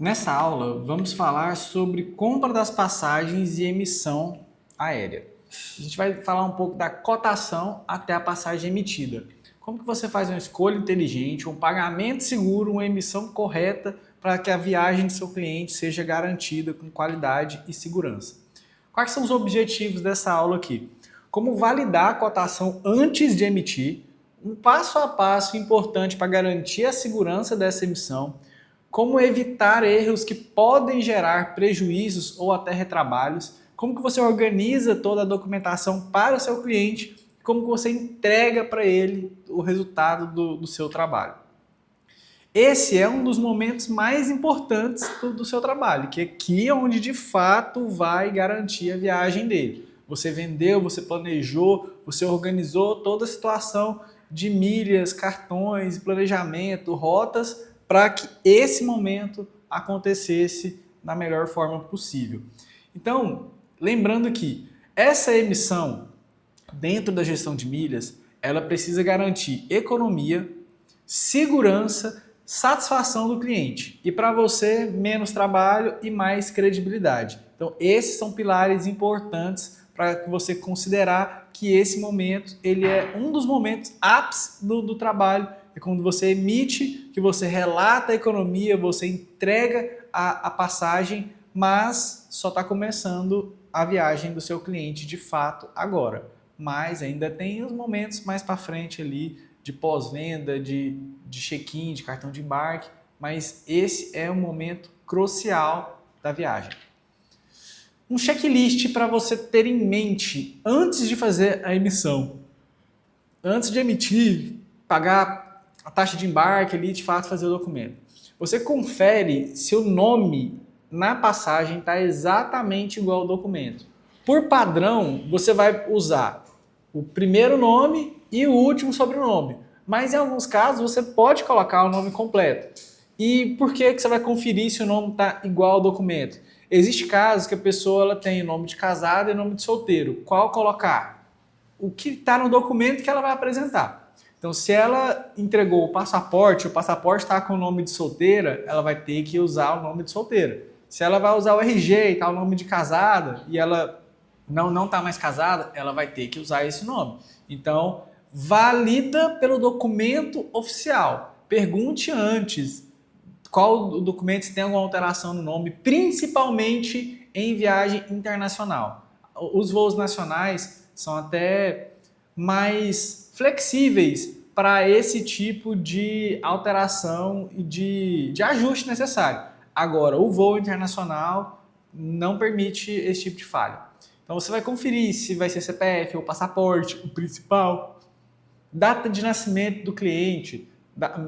Nessa aula, vamos falar sobre compra das passagens e emissão aérea. A gente vai falar um pouco da cotação até a passagem emitida. Como que você faz uma escolha inteligente, um pagamento seguro, uma emissão correta para que a viagem do seu cliente seja garantida com qualidade e segurança. Quais são os objetivos dessa aula aqui? Como validar a cotação antes de emitir, um passo a passo importante para garantir a segurança dessa emissão, como evitar erros que podem gerar prejuízos ou até retrabalhos, como que você organiza toda a documentação para o seu cliente, como que você entrega para ele o resultado do seu trabalho. Esse é um dos momentos mais importantes do seu trabalho, que aqui é onde de fato vai garantir a viagem dele. Você vendeu, você planejou, você organizou toda a situação de milhas, cartões, planejamento, rotas, para que esse momento acontecesse da melhor forma possível. Então, lembrando que essa emissão dentro da gestão de milhas, ela precisa garantir economia, segurança, satisfação do cliente. E para você, menos trabalho e mais credibilidade. Então, esses são pilares importantes para você considerar que esse momento ele é um dos momentos ápice do trabalho. É quando você emite, que você relata a economia, você entrega a passagem, mas só está começando a viagem do seu cliente de fato agora. Mas ainda tem os momentos mais para frente ali de pós-venda, de check-in, de cartão de embarque, mas esse é o momento crucial da viagem. Um checklist para você ter em mente antes de fazer a emissão. Antes de emitir, pagar a taxa de embarque ali, de fato fazer o documento. Você confere se o nome na passagem está exatamente igual ao documento. Por padrão, você vai usar o primeiro nome e o último sobrenome. Mas em alguns casos você pode colocar o nome completo. E por que você vai conferir se o nome está igual ao documento? Existem casos que a pessoa ela tem nome de casado e nome de solteiro. Qual colocar? O que está no documento que ela vai apresentar. Então, se ela entregou o passaporte está com o nome de solteira, ela vai ter que usar o nome de solteira. Se ela vai usar o RG e está o nome de casada e ela não está mais casada, ela vai ter que usar esse nome. Então, valida pelo documento oficial. Pergunte antes qual documento, se tem alguma alteração no nome, principalmente em viagem internacional. Os voos nacionais são até mais flexíveis para esse tipo de alteração e de ajuste necessário. Agora, o voo internacional não permite esse tipo de falha. Então você vai conferir se vai ser CPF ou passaporte, o principal, data de nascimento do cliente,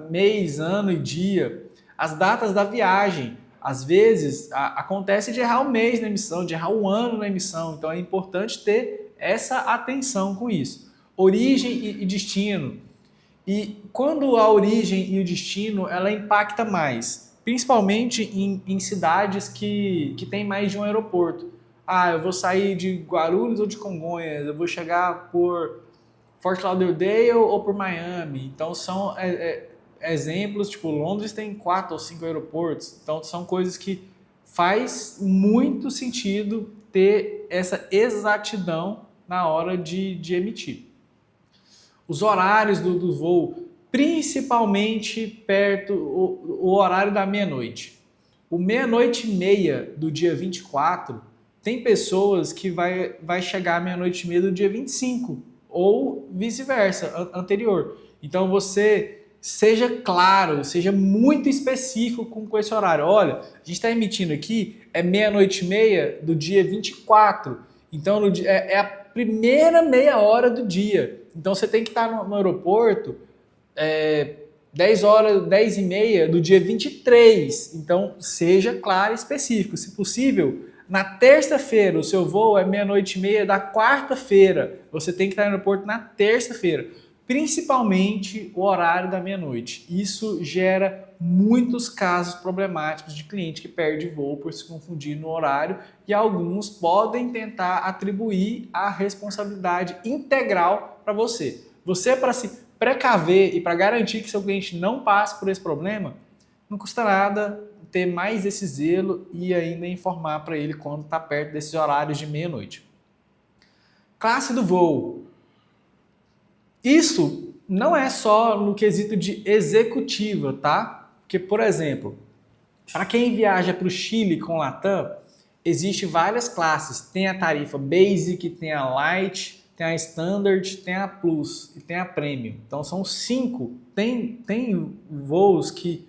mês, ano e dia, as datas da viagem. Às vezes acontece de errar o mês na emissão, de errar o ano na emissão, então é importante ter essa atenção com isso. Origem e destino. E quando a origem e o destino, ela impacta mais, principalmente em cidades que tem mais de um aeroporto. Eu vou sair de Guarulhos ou de Congonhas, eu vou chegar por Fort Lauderdale ou por Miami. Então são exemplos, tipo Londres tem 4 ou 5 aeroportos, então são coisas que faz muito sentido ter essa exatidão na hora de emitir. Os horários do voo, principalmente perto o horário da meia-noite. O meia-noite e meia do dia 24, tem pessoas que vai chegar à meia-noite e meia do dia 25, ou vice-versa, anterior. Então você seja claro, seja muito específico com esse horário. Olha, a gente está emitindo aqui, é meia-noite e meia do dia 24. Então é a primeira meia hora do dia. Então você tem que estar no aeroporto 10 horas, 10 e meia do dia 23. Então seja claro e específico. Se possível, na terça-feira, o seu voo é meia-noite e meia da quarta-feira. Você tem que estar no aeroporto na terça-feira. Principalmente o horário da meia-noite. Isso gera muitos casos problemáticos de cliente que perde voo por se confundir no horário e alguns podem tentar atribuir a responsabilidade integral para você. Você, para se precaver e para garantir que seu cliente não passe por esse problema, não custa nada ter mais esse zelo e ainda informar para ele quando está perto desses horários de meia-noite. Classe do voo. Isso não é só no quesito de executiva, tá? Porque, por exemplo, para quem viaja para o Chile com Latam, existe várias classes. Tem a tarifa Basic, tem a Light, tem a Standard, tem a Plus e tem a Premium. Então são 5. Tem voos que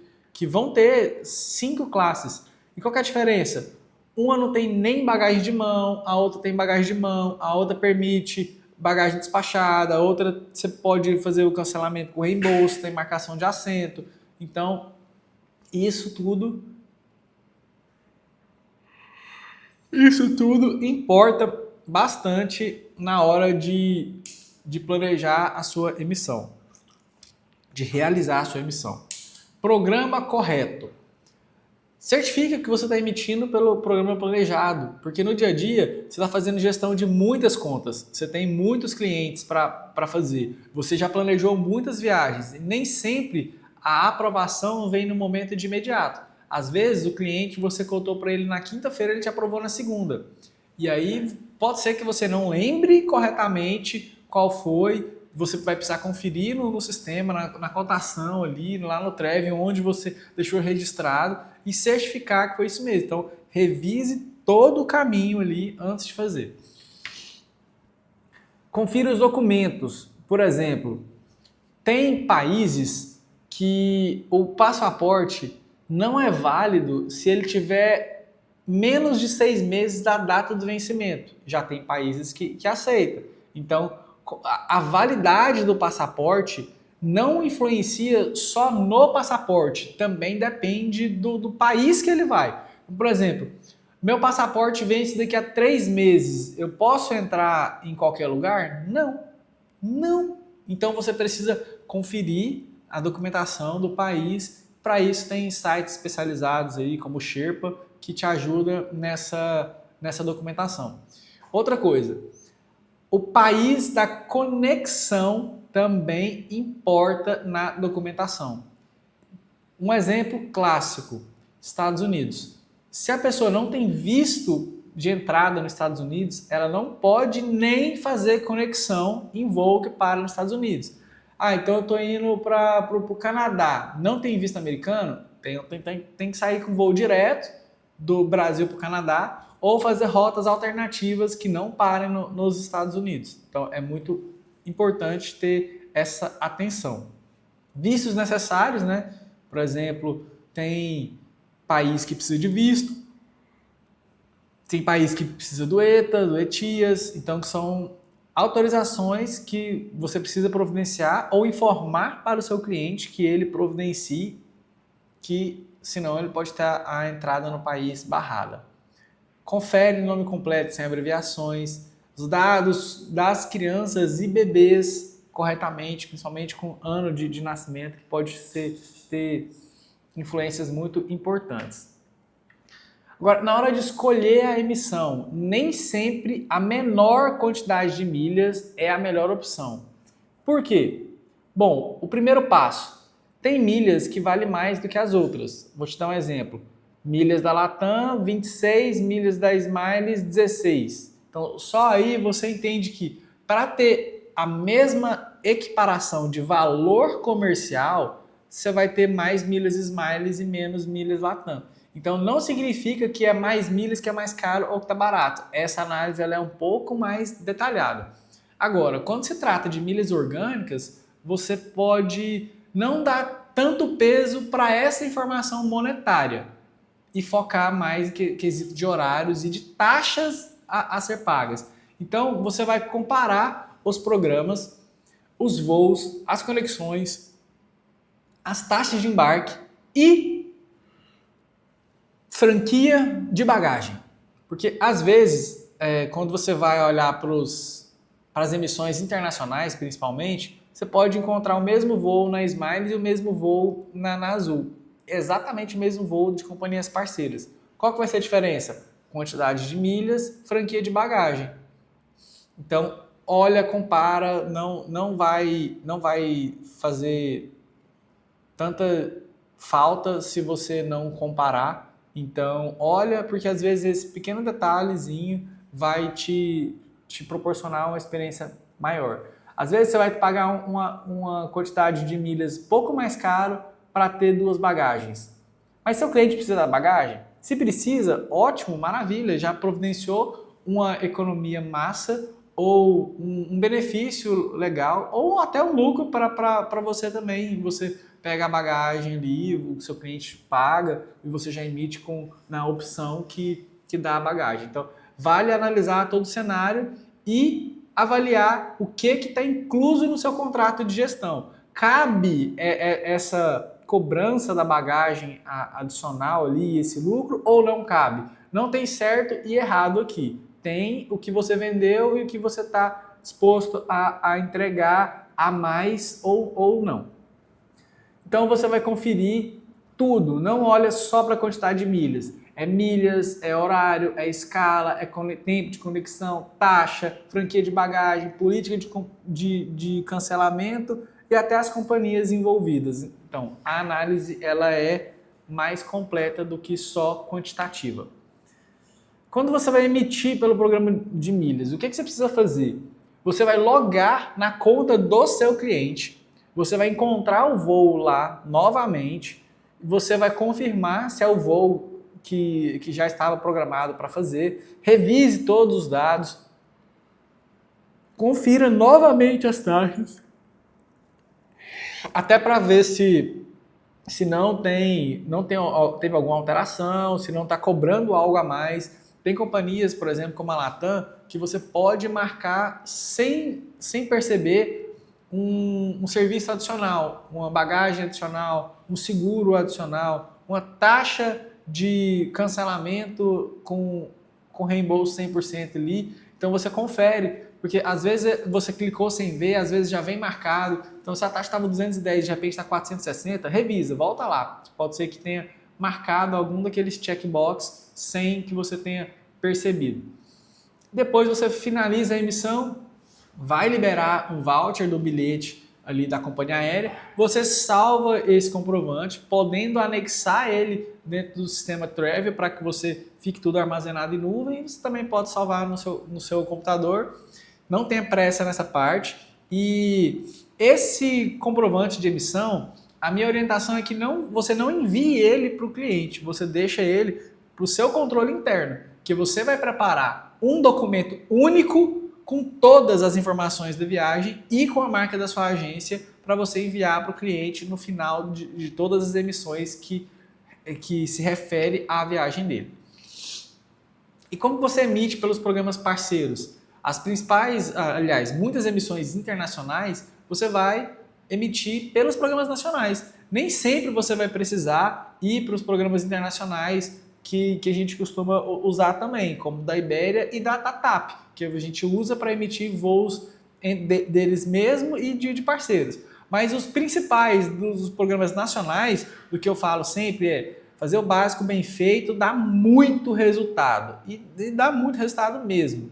vão ter 5 classes. E qual que é a diferença? Uma não tem nem bagagem de mão, a outra tem bagagem de mão, a outra permite bagagem despachada, a outra você pode fazer o cancelamento com reembolso, tem marcação de assento. Então, isso tudo importa bastante na hora de planejar a sua emissão, de realizar a sua emissão. Programa correto. Certifica que você está emitindo pelo programa planejado, porque no dia a dia você está fazendo gestão de muitas contas, você tem muitos clientes para fazer, você já planejou muitas viagens e nem sempre a aprovação vem no momento de imediato. Às vezes o cliente, você contou para ele na quinta-feira, ele te aprovou na segunda. E aí pode ser que você não lembre corretamente qual foi, você vai precisar conferir no sistema, na cotação ali, lá no Trevi, onde você deixou registrado e certificar que foi isso mesmo. Então, revise todo o caminho ali antes de fazer. Confira os documentos. Por exemplo, tem países que o passaporte não é válido se ele tiver menos de 6 meses da data do vencimento. Já tem países que aceitam. Então, a validade do passaporte não influencia só no passaporte, também depende do país que ele vai. Por exemplo, meu passaporte vence daqui a 3 meses, eu posso entrar em qualquer lugar? Não. Então você precisa conferir a documentação do país. Para isso tem sites especializados aí, como o Sherpa, que te ajuda nessa documentação. Outra coisa, o país da conexão também importa na documentação. Um exemplo clássico, Estados Unidos. Se a pessoa não tem visto de entrada nos Estados Unidos, ela não pode nem fazer conexão em voo que para nos Estados Unidos. Então eu estou indo para o Canadá, não tem visto americano? Tem que sair com voo direto do Brasil para o Canadá, ou fazer rotas alternativas que não parem nos Estados Unidos. Então, é muito importante ter essa atenção. Vistos necessários, né? Por exemplo, tem país que precisa de visto, tem país que precisa do ETA, do ETIAS, então que são autorizações que você precisa providenciar ou informar para o seu cliente que ele providencie, que senão ele pode ter a entrada no país barrada. Confere o nome completo sem abreviações, os dados das crianças e bebês corretamente, principalmente com ano de nascimento, que pode ter influências muito importantes. Agora, na hora de escolher a emissão, nem sempre a menor quantidade de milhas é a melhor opção. Por quê? Bom, o primeiro passo, tem milhas que valem mais do que as outras. Vou te dar um exemplo. Milhas da Latam, 26, milhas da Smiles, 16. Então, só aí você entende que para ter a mesma equiparação de valor comercial, você vai ter mais milhas Smiles e menos milhas Latam. Então, não significa que é mais milhas que é mais caro ou que está barato. Essa análise ela é um pouco mais detalhada. Agora, quando se trata de milhas orgânicas, você pode não dar tanto peso para essa informação monetária e focar mais em quesito de horários e de taxas a ser pagas. Então, você vai comparar os programas, os voos, as conexões, as taxas de embarque e franquia de bagagem. Porque, às vezes, quando você vai olhar para as emissões internacionais, principalmente, você pode encontrar o mesmo voo na Smiles e o mesmo voo na Azul. Exatamente o mesmo voo de companhias parceiras. Qual que vai ser a diferença? Quantidade de milhas, franquia de bagagem. Então, olha, compara, não vai fazer tanta falta se você não comparar. Então, olha, porque às vezes esse pequeno detalhezinho vai te proporcionar uma experiência maior. Às vezes você vai pagar uma quantidade de milhas pouco mais caro para ter 2 bagagens. Mas seu cliente precisa da bagagem? Se precisa, ótimo, maravilha, já providenciou uma economia massa ou um benefício legal ou até um lucro para você também. Você pega a bagagem ali, o seu cliente paga e você já emite na opção que dá a bagagem. Então, vale analisar todo o cenário e avaliar o que está incluso no seu contrato de gestão. Cabe essa cobrança da bagagem adicional ali, esse lucro, ou não cabe? Não tem certo e errado aqui. Tem o que você vendeu e o que você está disposto a entregar a mais ou não. Então você vai conferir tudo, não olha só para a quantidade de milhas. É milhas, é horário, é escala, é tempo de conexão, taxa, franquia de bagagem, política de cancelamento e até as companhias envolvidas. Então, a análise ela é mais completa do que só quantitativa. Quando você vai emitir pelo programa de milhas, o que você precisa fazer? Você vai logar na conta do seu cliente, você vai encontrar o voo lá novamente, você vai confirmar se é o voo que já estava programado para fazer, revise todos os dados, confira novamente as taxas, até para ver se teve alguma alteração, se não está cobrando algo a mais. Tem companhias, por exemplo, como a Latam, que você pode marcar sem perceber um serviço adicional, uma bagagem adicional, um seguro adicional, uma taxa de cancelamento com reembolso 100% ali. Então você confere, porque às vezes você clicou sem ver, às vezes já vem marcado. Então se a taxa estava 210 de repente está 460, revisa, volta lá. Pode ser que tenha marcado algum daqueles checkbox sem que você tenha percebido. Depois você finaliza a emissão, vai liberar um voucher do bilhete ali da companhia aérea, você salva esse comprovante, podendo anexar ele dentro do sistema Travel para que você fique tudo armazenado em nuvem. Você também pode salvar no seu computador. Não tenha pressa nessa parte. E esse comprovante de emissão, a minha orientação é que você não envie ele para o cliente, você deixa ele para o seu controle interno, que você vai preparar um documento único com todas as informações da viagem e com a marca da sua agência para você enviar para o cliente no final de todas as emissões que se refere à viagem dele. E como você emite pelos programas parceiros? As principais, aliás, muitas emissões internacionais, você vai emitir pelos programas nacionais. Nem sempre você vai precisar ir para os programas internacionais que a gente costuma usar também, como da Ibéria e da TAP, que a gente usa para emitir voos deles mesmo e de parceiros. Mas os principais dos programas nacionais, do que eu falo sempre é fazer o básico bem feito, dá muito resultado. E dá muito resultado mesmo.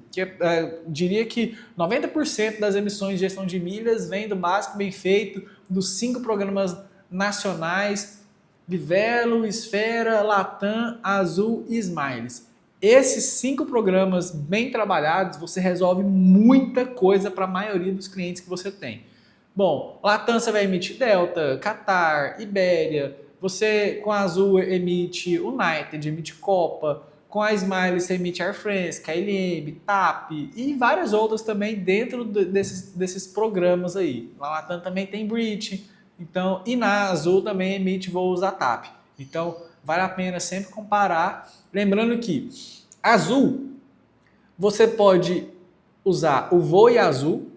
Diria que 90% das emissões de gestão de milhas vem do básico bem feito, dos 5 programas nacionais, Livelo, Esfera, Latam, Azul e Smiles. Esses 5 programas bem trabalhados, você resolve muita coisa para a maioria dos clientes que você tem. Bom, Latam você vai emitir Delta, Qatar, Ibéria. Você com a Azul emite United, emite Copa. Com a Smiles você emite Air France, KLM, TAP e várias outras também dentro desses programas aí. Na Latam também tem British. Então, e na Azul também emite voos da TAP. Então, vale a pena sempre comparar. Lembrando que Azul, você pode usar o Voe Azul,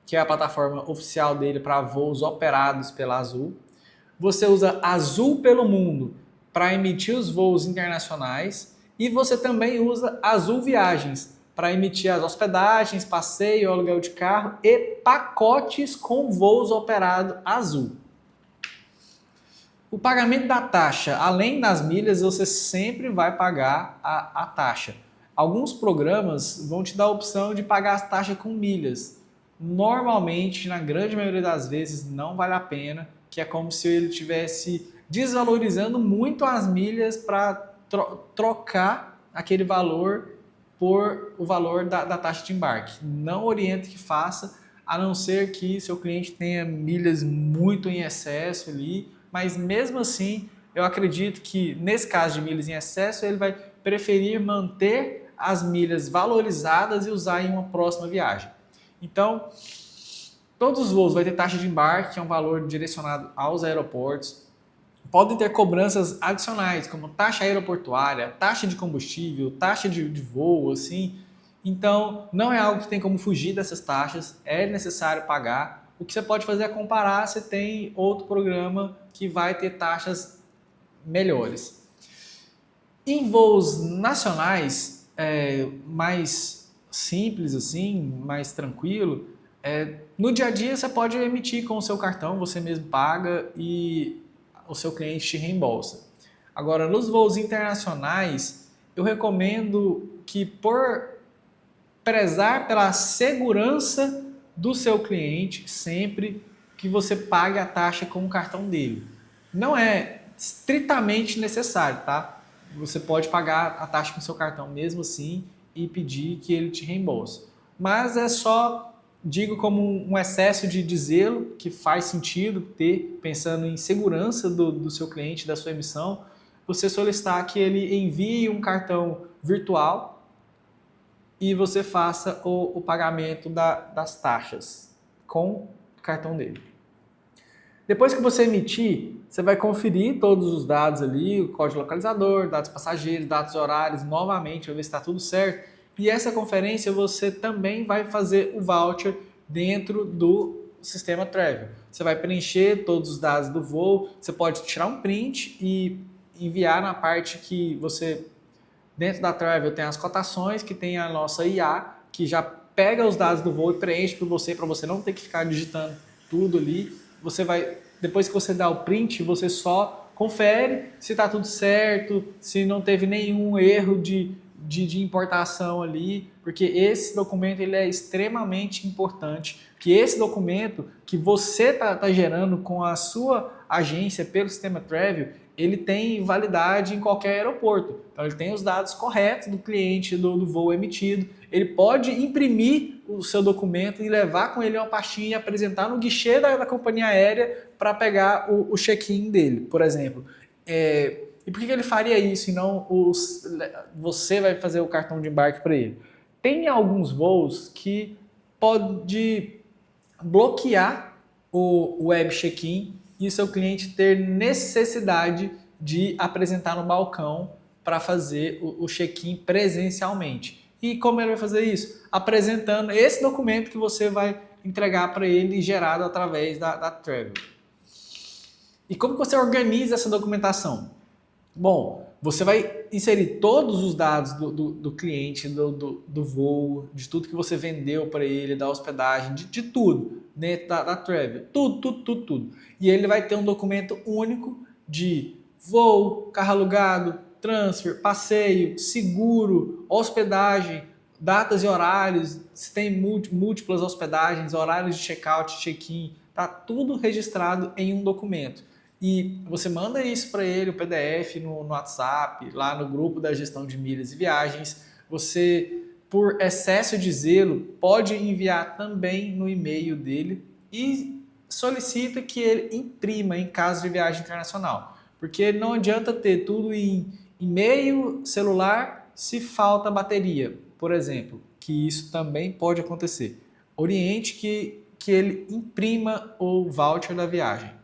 que é a plataforma oficial dele para voos operados pela Azul. Você usa Azul pelo Mundo para emitir os voos internacionais. E você também usa Azul Viagens para emitir as hospedagens, passeio, aluguel de carro e pacotes com voos operados Azul. O pagamento da taxa, além das milhas, você sempre vai pagar a taxa. Alguns programas vão te dar a opção de pagar as taxas com milhas. Normalmente, na grande maioria das vezes, não vale a pena, que é como se ele tivesse desvalorizando muito as milhas para trocar aquele valor por o valor da taxa de embarque. Não oriento que faça, a não ser que seu cliente tenha milhas muito em excesso ali, mas mesmo assim, eu acredito que nesse caso de milhas em excesso, ele vai preferir manter as milhas valorizadas e usar em uma próxima viagem. Então, todos os voos vão ter taxa de embarque, que é um valor direcionado aos aeroportos. Podem ter cobranças adicionais, como taxa aeroportuária, taxa de combustível, taxa de voo, assim. Então, não é algo que tem como fugir dessas taxas, é necessário pagar. O que você pode fazer é comparar se tem outro programa que vai ter taxas melhores. Em voos nacionais, mais simples, assim, mais tranquilo, no dia a dia você pode emitir com o seu cartão, você mesmo paga e o seu cliente te reembolsa. Agora, nos voos internacionais, eu recomendo que, por prezar pela segurança do seu cliente, sempre que você pague a taxa com o cartão dele. Não é estritamente necessário, tá? Você pode pagar a taxa com o seu cartão mesmo assim e pedir que ele te reembolse. Mas é só, digo como um excesso de zelo, que faz sentido ter, pensando em segurança do seu cliente, da sua emissão, você solicitar que ele envie um cartão virtual e você faça o pagamento das taxas com o cartão dele. Depois que você emitir, você vai conferir todos os dados ali, o código localizador, dados passageiros, dados horários, novamente, para ver se está tudo certo. E essa conferência você também vai fazer o voucher dentro do sistema Travel. Você vai preencher todos os dados do voo, você pode tirar um print e enviar na parte que você, dentro da Travel, tem as cotações, que tem a nossa IA, que já pega os dados do voo e preenche para você não ter que ficar digitando tudo ali. Você vai, depois que você dá o print, você só confere se está tudo certo, se não teve nenhum erro de importação ali, porque esse documento ele é extremamente importante, que esse documento que você tá gerando com a sua agência pelo sistema Travel, ele tem validade em qualquer aeroporto. Então ele tem os dados corretos do cliente, do voo emitido, ele pode imprimir o seu documento e levar com ele uma pastinha e apresentar no guichê da companhia aérea para pegar o check-in dele, por exemplo. E por que ele faria isso e não você vai fazer o cartão de embarque para ele? Tem alguns voos que pode bloquear o web check-in e o seu cliente ter necessidade de apresentar no balcão para fazer o check-in presencialmente. E como ele vai fazer isso? Apresentando esse documento que você vai entregar para ele gerado através da Travel. E como você organiza essa documentação? Bom, você vai inserir todos os dados do cliente, do voo, de tudo que você vendeu para ele, da hospedagem, de tudo, dentro da Travel. Tudo. E ele vai ter um documento único de voo, carro alugado, transfer, passeio, seguro, hospedagem, datas e horários, se tem múltiplas hospedagens, horários de check-out, check-in, tá tudo registrado em um documento. E você manda isso para ele, o PDF no WhatsApp, lá no grupo da gestão de milhas e viagens. Você, por excesso de zelo, pode enviar também no e-mail dele e solicita que ele imprima em caso de viagem internacional. Porque não adianta ter tudo em e-mail, celular, se falta bateria, por exemplo, que isso também pode acontecer. Oriente que ele imprima o voucher da viagem.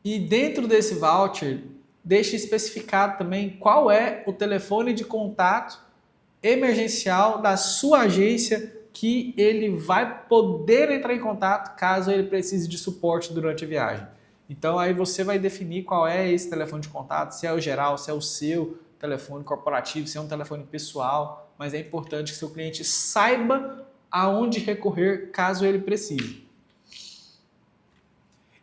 E dentro desse voucher, deixe especificado também qual é o telefone de contato emergencial da sua agência que ele vai poder entrar em contato caso ele precise de suporte durante a viagem. Então aí você vai definir qual é esse telefone de contato, se é o geral, se é o seu telefone corporativo, se é um telefone pessoal, mas é importante que seu cliente saiba aonde recorrer caso ele precise.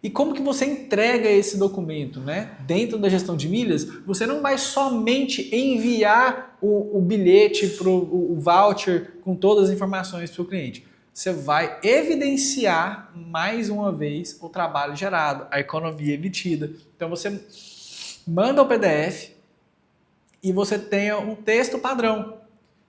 E como que você entrega esse documento, né? Dentro da gestão de milhas, você não vai somente enviar o bilhete, o voucher com todas as informações para o cliente. você vai evidenciar mais uma vez o trabalho gerado, a economia emitida. Então você manda o PDF e você tenha um texto padrão,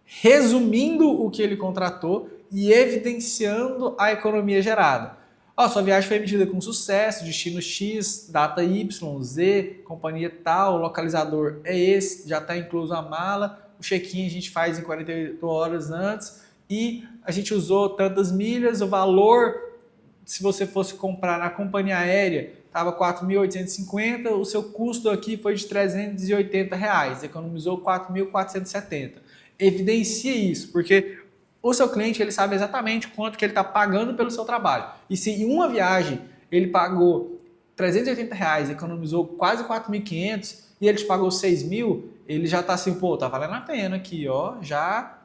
resumindo o que ele contratou e evidenciando a economia gerada. Ó, sua viagem foi emitida com sucesso, destino X, data Y, Z, companhia tal, localizador é esse, já está incluso a mala, o check-in a gente faz em 48 horas antes e a gente usou tantas milhas, o valor, se você fosse comprar na companhia aérea, estava 4.850, o seu custo aqui foi de R$380, economizou 4.470. Evidencie isso, porque o seu cliente ele sabe exatamente quanto que ele está pagando pelo seu trabalho. E se em uma viagem ele pagou R$380, economizou quase 4.500 e ele te pagou 6.000, ele já está assim, pô, tá valendo a pena aqui, ó, já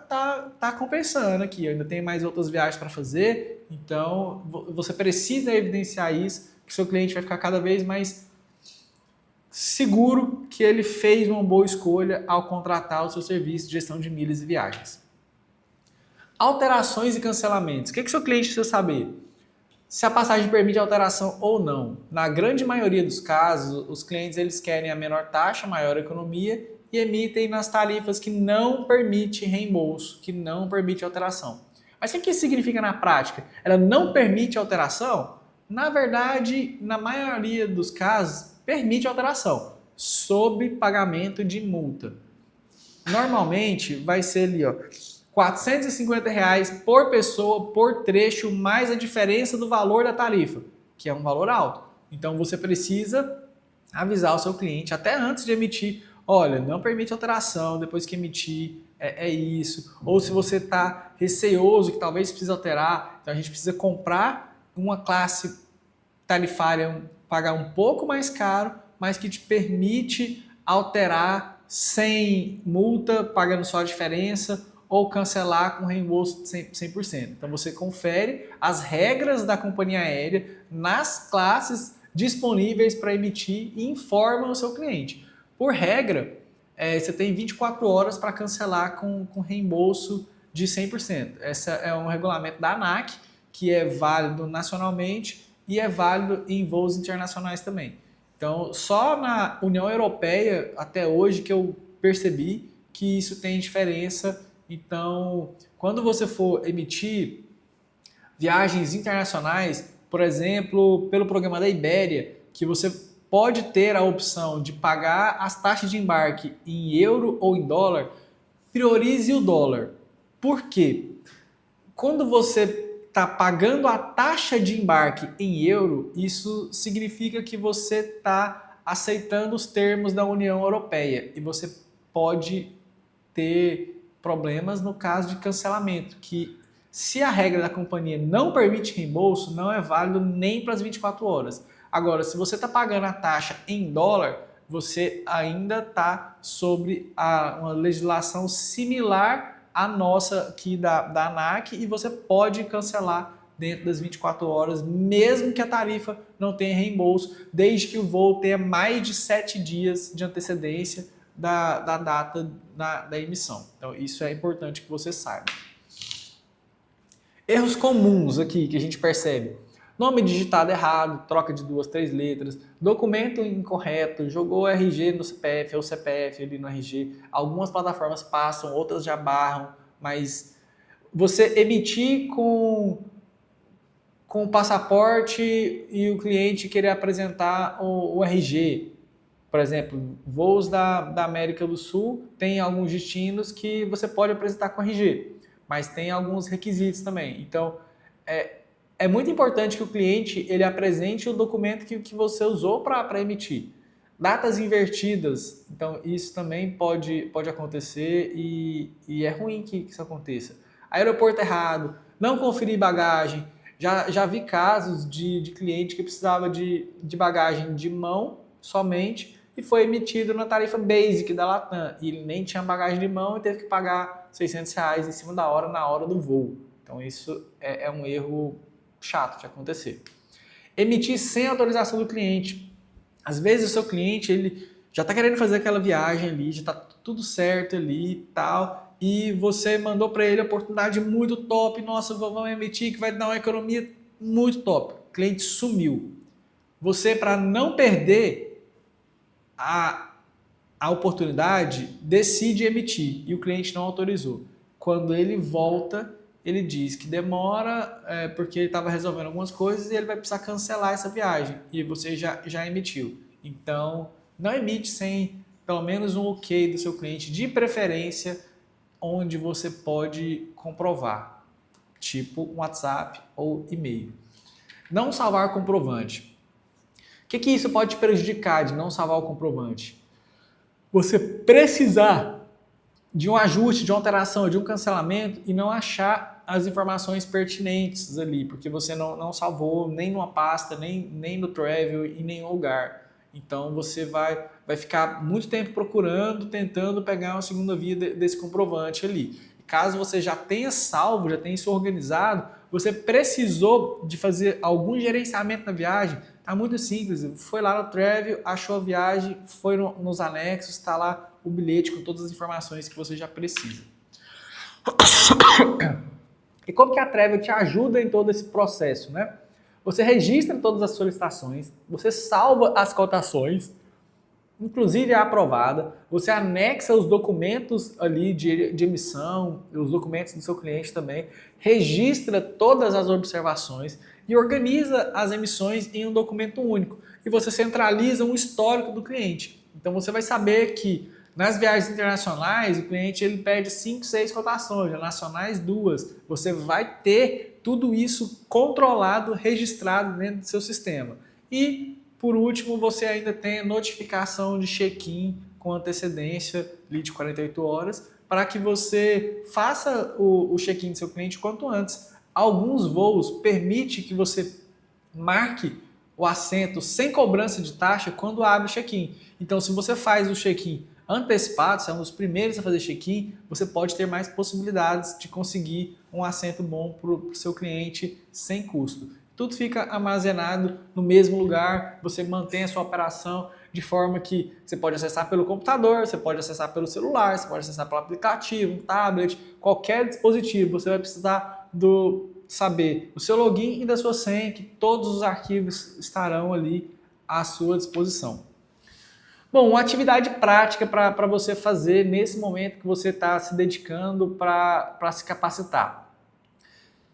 tá compensando aqui, ainda tem mais outras viagens para fazer, então você precisa evidenciar isso, que seu cliente vai ficar cada vez mais seguro que ele fez uma boa escolha ao contratar o seu serviço de gestão de milhas e viagens. Alterações e cancelamentos. O que seu cliente precisa saber? Se a passagem permite alteração ou não. Na grande maioria dos casos, os clientes eles querem a menor taxa, maior economia e emitem nas tarifas que não permite reembolso, que não permite alteração. Mas o que isso significa na prática? Ela não permite alteração? Na verdade, na maioria dos casos, permite alteração, sob pagamento de multa. Normalmente vai ser ali, ó, R$450 por pessoa, por trecho, mais a diferença do valor da tarifa, que é um valor alto. Então você precisa avisar o seu cliente até antes de emitir, olha, não permite alteração, depois que emitir é isso. Ou se você está receoso que talvez precise alterar, então a gente precisa comprar uma classe tarifária, pagar um pouco mais caro, mas que te permite alterar sem multa, pagando só a diferença, ou cancelar com reembolso de 100%. Então você confere as regras da companhia aérea nas classes disponíveis para emitir e informa o seu cliente. Por regra, você tem 24 horas para cancelar com reembolso de 100%. Esse é um regulamento da ANAC, que é válido nacionalmente e é válido em voos internacionais também. Então, só na União Europeia, até hoje, que eu percebi que isso tem diferença. Então, quando você for emitir viagens internacionais, por exemplo, pelo programa da Ibéria, que você pode ter a opção de pagar as taxas de embarque em euro ou em dólar, priorize o dólar. Por quê? Quando você está pagando a taxa de embarque em euro, isso significa que você está aceitando os termos da União Europeia e você pode ter problemas no caso de cancelamento, que se a regra da companhia não permite reembolso, não é válido nem para as 24 horas. Agora, se você está pagando a taxa em dólar, você ainda está sobre uma legislação similar à nossa aqui da ANAC e você pode cancelar dentro das 24 horas, mesmo que a tarifa não tenha reembolso, desde que o voo tenha mais de 7 dias de antecedência da data da emissão. Então, isso é importante que você saiba. Erros comuns aqui que a gente percebe. Nome digitado errado, troca de 2, 3 letras, documento incorreto, jogou o RG no CPF ou CPF ali no RG. Algumas plataformas passam, outras já barram, mas você emitir com o passaporte e o cliente querer apresentar o RG. Por exemplo, voos da América do Sul tem alguns destinos que você pode apresentar com RG, mas tem alguns requisitos também. Então, é muito importante que o cliente ele apresente o documento que você usou para emitir. Datas invertidas, então isso também pode acontecer e é ruim que isso aconteça. Aeroporto errado, não conferir bagagem. Já vi casos de cliente que precisava de bagagem de mão somente e foi emitido na tarifa basic da Latam. E ele nem tinha bagagem de mão e teve que pagar R$600 em cima da hora, na hora do voo. Então isso é um erro chato de acontecer. Emitir sem autorização do cliente. Às vezes o seu cliente ele já está querendo fazer aquela viagem ali, já está tudo certo ali e tal, e você mandou para ele a oportunidade muito top, nossa, vamos emitir que vai dar uma economia muito top. O cliente sumiu. Você, para não perder a oportunidade, decide emitir e o cliente não autorizou. Quando ele volta, ele diz que demora porque ele estava resolvendo algumas coisas e ele vai precisar cancelar essa viagem e você já emitiu. Então, não emite sem pelo menos um ok do seu cliente, de preferência onde você pode comprovar, tipo um WhatsApp ou e-mail. Não salvar comprovante. O que isso pode te prejudicar de não salvar o comprovante? Você precisar de um ajuste, de uma alteração, de um cancelamento e não achar as informações pertinentes ali, porque você não salvou nem numa pasta, nem no Travel, em nenhum lugar. Então você vai ficar muito tempo procurando, tentando pegar uma segunda via desse comprovante ali. Caso você já tenha salvo, já tenha isso organizado, você precisou de fazer algum gerenciamento na viagem, tá muito simples. Foi lá no Travel, achou a viagem, foi nos anexos, está lá o bilhete com todas as informações que você já precisa. E como que a Travel te ajuda em todo esse processo, né? Você registra todas as solicitações, você salva as cotações, inclusive a aprovada, você anexa os documentos ali de emissão, os documentos do seu cliente também, registra todas as observações e organiza as emissões em um documento único. E você centraliza um histórico do cliente. Então você vai saber que nas viagens internacionais o cliente ele pede 5, 6 cotações, nas nacionais 2. Você vai ter tudo isso controlado, registrado dentro do seu sistema. E por último, você ainda tem a notificação de check-in com antecedência de 48 horas para que você faça o check-in do seu cliente quanto antes. Alguns voos permitem que você marque o assento sem cobrança de taxa quando abre o check-in. Então, se você faz o check-in antecipado, se é um dos primeiros a fazer check-in, você pode ter mais possibilidades de conseguir um assento bom para o seu cliente sem custo. Tudo fica armazenado no mesmo lugar, você mantém a sua operação de forma que você pode acessar pelo computador, você pode acessar pelo celular, você pode acessar pelo aplicativo, um tablet, qualquer dispositivo. Você vai precisar saber o seu login e da sua senha, que todos os arquivos estarão ali à sua disposição. Bom, uma atividade prática para você fazer nesse momento que você está se dedicando para se capacitar.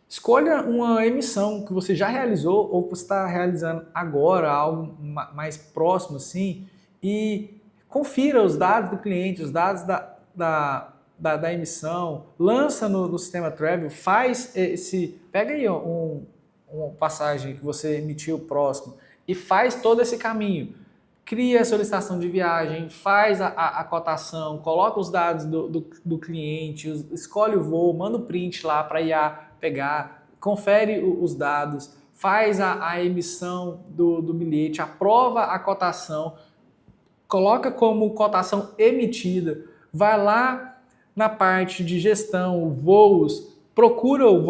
Escolha uma emissão que você já realizou ou que você está realizando agora, algo mais próximo assim, e confira os dados do cliente, os dados da emissão, lança no sistema Travel, pega aí uma passagem que você emitiu próximo e faz todo esse caminho. Cria a solicitação de viagem, faz a cotação, coloca os dados do cliente, escolhe o voo, manda o print lá para a IA pegar, confere os dados, faz a emissão do bilhete, aprova a cotação, coloca como cotação emitida, vai lá na parte de gestão, voos, procura o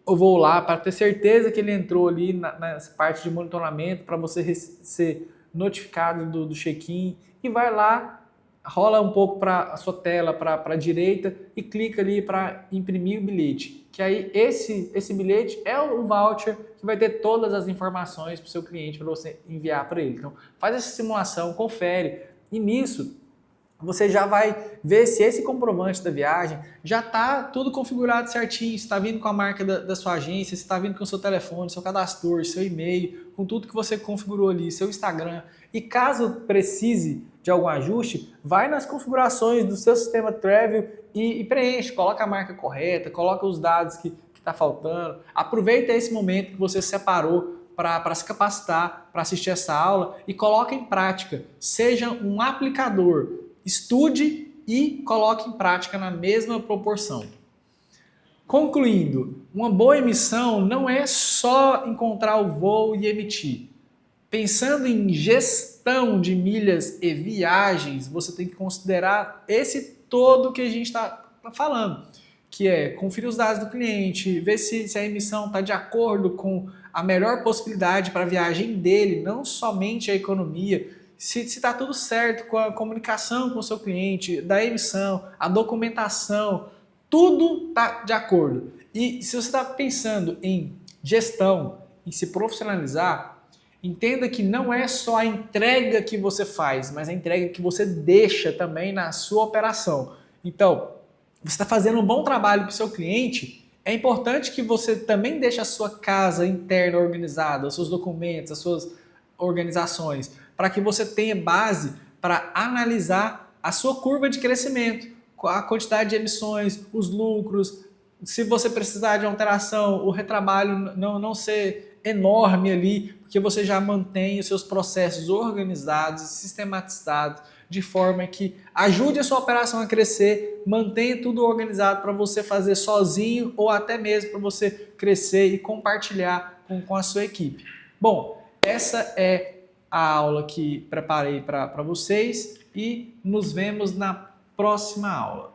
voo lá para ter certeza que ele entrou ali nessa parte de monitoramento para você ser notificado do check-in e vai lá, rola um pouco para a sua tela para a direita e clica ali para imprimir o bilhete. Que aí esse bilhete é o voucher que vai ter todas as informações para o seu cliente para você enviar para ele. Então faz essa simulação, confere e nisso você já vai ver se esse comprovante da viagem já está tudo configurado certinho, se está vindo com a marca da sua agência, se está vindo com o seu telefone, seu cadastro, seu e-mail, com tudo que você configurou ali, seu Instagram. E caso precise de algum ajuste, vai nas configurações do seu sistema Travel e preenche, coloca a marca correta, coloca os dados que está faltando. Aproveita esse momento que você separou para se capacitar, para assistir essa aula e coloca em prática. Seja um aplicador. Estude e coloque em prática na mesma proporção. Concluindo, uma boa emissão não é só encontrar o voo e emitir. Pensando em gestão de milhas e viagens, você tem que considerar esse todo que a gente está falando, que é conferir os dados do cliente, ver se a emissão está de acordo com a melhor possibilidade para a viagem dele, não somente a economia. se está tudo certo com a comunicação com o seu cliente, da emissão, a documentação, tudo está de acordo. E se você está pensando em gestão, em se profissionalizar, entenda que não é só a entrega que você faz, mas a entrega que você deixa também na sua operação. Então, você está fazendo um bom trabalho para o seu cliente, é importante que você também deixe a sua casa interna organizada, os seus documentos, as suas organizações, para que você tenha base para analisar a sua curva de crescimento, a quantidade de emissões, os lucros, se você precisar de alteração, o retrabalho não ser enorme ali, porque você já mantém os seus processos organizados, sistematizados, de forma que ajude a sua operação a crescer, mantenha tudo organizado para você fazer sozinho ou até mesmo para você crescer e compartilhar com a sua equipe. Bom, essa é a aula que preparei para vocês e nos vemos na próxima aula.